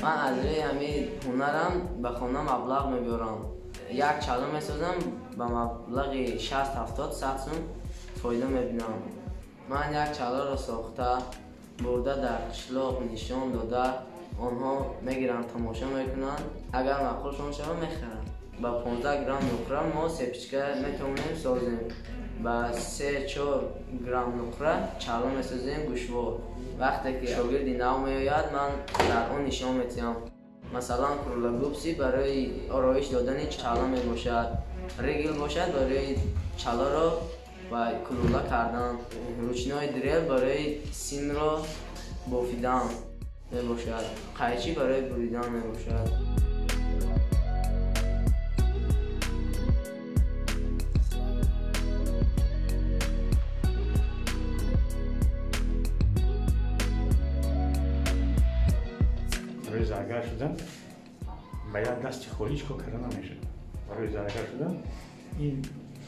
من از روی همین هنرم به خانه مبلغ میبرم. یک چاله میسازم به مبلغ 60-70 سوم فایده میبینم. من یک چاله را ساخته برده در قشلاق نشان داده آنها میگیرن تماشا میکنن. اگر معقولشون شود میخرن. با 15 گرم نقره ما سپیچکه میتونیم سازیم. با 3-4 گرم نقره چاله میسازیم گوشوار. وقتی که شاگردی نو میآید من در آن نشان میدهم. مثلا کرولوگوپسی برای آرایش دادن چاله می باشد. ریگل باشد برای چاله را و کلوله کردن. روچنای دریل برای سیم را بافیدن می باشد. قیچی برای بریدن می باشد. برای زرگر شدن باید دست خالیش که کردن نمیشه. برای زرگر شدن این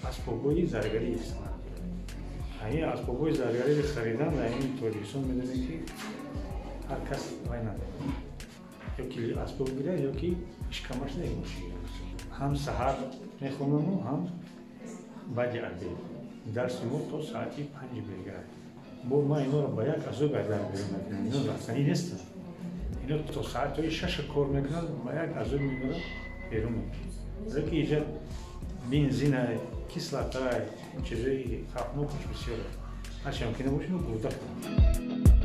اسباب‌های زرگری است. این اسباب‌های زرگری خریدن در این تاجیکستان میدونه که هر کس وای نداره. یا که اسباب گیره یا که اشکامش نمیشه. هم سحر میخونم و هم بعد عربی. درس ما تا ساعتی 5 بگیره. با ما اینا رو باید از او گردن بیرون میکنیم. اینا رفتنی نیست. اینا تا ساعت 6 کار میکنن باید از اون میگیرن بیرون میکنن. ولی که اینجا بنزین کیسلات چیزایی خفنوکش بسیاره. هرچی ممکنه باشه رو گرده کنن.